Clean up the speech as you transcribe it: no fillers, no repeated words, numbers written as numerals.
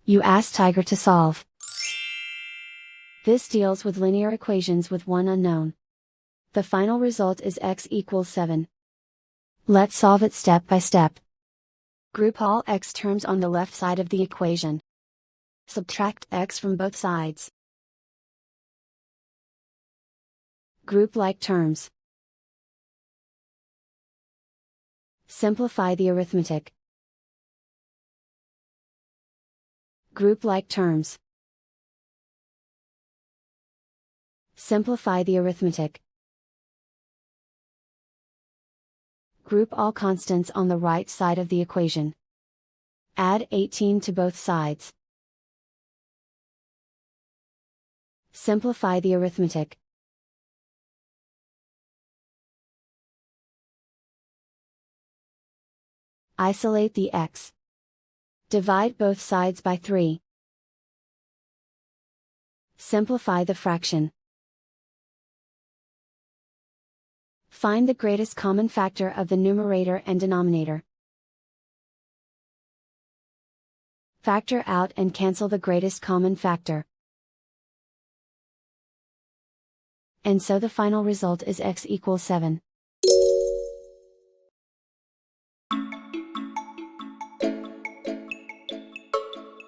You ask Tiger to solve. This deals with linear equations with one unknown. The final result is x equals 7. Let's solve it step by step. Group all x terms on the left side of the equation. Subtract x from both sides. Group like terms. Simplify the arithmetic. Group like terms. Simplify the arithmetic. Group all constants on the right side of the equation. Add 18 to both sides. Simplify the arithmetic. Isolate the x. Divide both sides by 3. Simplify the fraction. Find the greatest common factor of the numerator and denominator. Factor out and cancel the greatest common factor. And so the final result is x equals 7.